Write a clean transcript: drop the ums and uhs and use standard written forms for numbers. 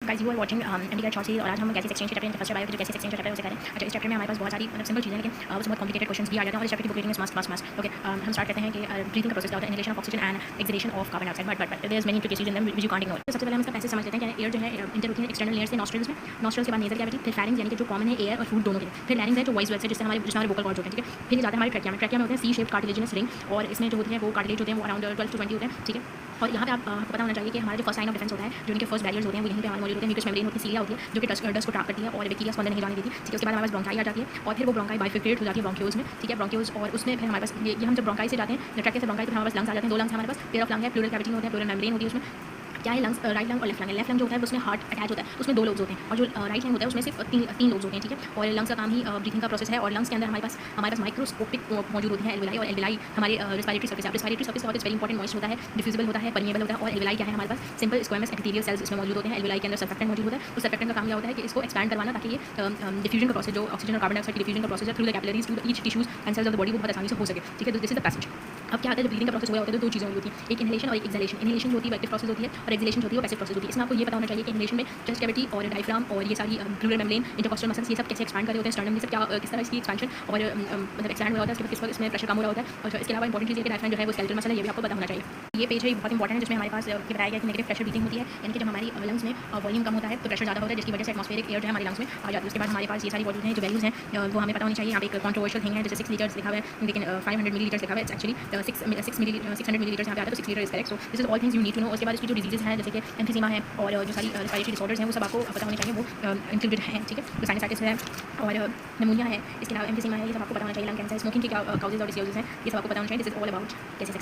Guys you are watching India short series और आज हम गैसेस एक्सचेंज के चैप्टर फर्स्ट बायो के जो गैसेस एक्सचेंज का चैप्टर उसे करें। अच्छा, इस चैप्टर में हमारे पास बहुत सारी मतलब सिंपल चीज़ें हैं, लेकिन उसमें बहुत कॉम्प्लिकेटेड क्वेश्चंस भी आ जाते हैं और इस चैप्टर की book reading is must must must. Okay, हम स्टार्ट करते हैं कि ब्रीथिंग का प्रोसेस क्या होता है, inhalation of oxygen and exhalation of carbon dioxide. But there is many implications in them which you can't ignore. सबसे पहले हम इसका पैसेज समझ लेते हैं कि एयर जो है इंटर होती है एक्सटर्नल लेयर से नॉस्ट्रल्स में, नॉस्ट्रल्स के बाद नेजल कैविटी, फिर फेरिंग्स यानी कि जो कॉमन है एयर और फूड दोनों के लिए, फिर लैरिंग्स है जो वॉइस वेल्स है जिससे हमारे वोकल कॉर्ड्स होते हैं। ठीक है, फिर ये जाते हैं हमारे ट्रैकिया में। ट्रैकिया में होते हैं सी शेप कार्टिलेजिनस रिंग और इसमें जो होती है वो कार्टिलेज होते हैं वो अराउंड 12 to 20 होते हैं। ठीक है, और यहाँ पे आपको पता होना चाहिए कि हमारा जो फर्स्ट लाइन ऑफ डिफेंस होता है, जो इनके फर्स्ट बैरियर्स होते हैं वो यहीं पे हमारे मौजूद होते हैं। म्यूकस मेम्ब्रेन होती है, सीलिया होती है जो कि डस्ट को ट्रैप करती है और बैक्टीरिया स्पंदन नहीं जाने देती। ठीक है, उसके बाद हमारे पास ब्रोंकाई आ जाती है और फिर वो ब्रोंकाई बाइफिकेट हो जाती है ब्रोंक्यूल्स में। ठीक है, ब्रोंक्यूल्स और उसमें फिर हमारे पास ये हम जब ब्रोंकाई से जाते हैं, ट्रैकिया से ब्रोंकाई तो हमारे पास लंग्स आ जाते हैं। दो लंग्स हमारे पास, पेयर ऑफ लंग है, प्लूरल कैविटी होते हैं, प्लूरल मेम्ब्रेन होती है। उसमें क्या है, लंग्स राइट लंग और लेफ्ट लंग है। लेफ्ट लंग जो होता है उसमें हार्ट अटैच होता है, उसमें 2 लोब्स होते हैं और जो राइट लंग होता है उसमें सिर्फ तीन लोब्स होते हैं। ठीक है, और लंग्स का काम ही ब्रीथिंग का प्रोसेस है और लंग्स के अंदर हमारे पास माइक्रोस्कोपिक मौजूद होती है एल्वेलाई, और एल्वेलाई हमारे रिस्पायरेटरी सर्फेस है। रिस्पायरेटरी सर्फेस बहुत वेरी इंपॉर्टेंट मॉइस्ट होता है, डिफ्यूजिबल होता है, परमिएबल होता है। और एल्वेलाई क्या है, हमारे पास सिंपल स्क्वेमस एपिथेलियल सेल्स इसमें मौजूद होते हैं। एल्वेलाई के अंदर सर्फेक्टेंट मौजूद होता है। उस सर्फेक्टेंट का काम क्या होता है कि इसको एक्सपैंड करवाना ताकि ये डिफ्यूजन का प्रोसेस, जो ऑक्सीजन और कार्बन डाइऑक्साइड की डिफ्यूजन का प्रोसेस है through the capillaries to each tissues and cells of the body, वो बहुत आसानी से हो सके। ठीक है, तो दिस इज द पैसेज। अब क्या होता है, जब ब्रीथिंग का प्रोसेस हुआ होता है तो 2 चीज़ें होती है, एक इनहेलेशन और एक एक्सहेलेशन। इनहेलेशन जो होती है एक्टिव प्रोसेस होती है और एक्सहेलेशन जो होती है वो पैसिव प्रोसेस होती है। इसमें आपको ये पता होना चाहिए कि इनहेलेशन में चेस्ट कैविटी और डायफ्राम और ये सारी प्लूरल मेम्ब्रेन, इंटरकॉस्टल मसल्स, ये सब कैसे एक्सपैंड कर रहे होते हैं स्टर्नम, ये सब क्या किस तरह इसकी एक्सपेंशन और मतलब एक्सपैंड हो रहा होता है, किस वक्त इसमें प्रेशर कम हो रहा होता है। और इसके अलावा इंपॉर्टेंट चीज़ है कि डायफ्राम जो है वो स्केलेटल मसल है, ये भी आपको पता होना चाहिए। ये पेज है बहुत इंपॉर्टेंट है जिसमें हमारे पास ये बताया गया कि नेगेटिव प्रेशर ब्रीथिंग होती है, यानी कि जब हमारी लंग्स में वॉल्यूम कम होता है तो प्रेशर ज़्यादा होता है, जिसकी वजह से एटमॉस्फेरिक एयर जो है हमारे लंग्स में आ जाती है। उसके बाद हमारे पास ये सारी वॉल्यूम हैं जो वैल्यूज़ हैं वो हमें पता होनी चाहिए। यहाँ पे एक कॉन्ट्रोवर्शियल थिंग है जैसे 6 लीटर्स लिखा हुआ है, लेकिन 500 मिलीलीटर्स लिखा हुआ है। इट्स एक्चुअली 600 मिलीलीटर्स यहाँ पे आता है, तो 6 litre is correct. So this is all things you need to know. उसके बाद इसकी जो डिजीजेस हैं जैसे कि एम्फीसीमा है और जो सारी रेस्पिरेटरी डिसऑर्डर्स हैं वो सब आपको पता होने चाहिए, वो इंक्लूडेड हैं। ठीक है, तो साइनसाइटिस है और निमोनिया है, इसके अलावा एम्फीसीमा है, ये सब आपको पता होना चाहिए। लंग कैंसर, स्मोकिंग के क्या काउजेज और डिसीजेस हैं, ये सब आपको पता होना चाहिए। दिस इज ऑल अबाउट कैसे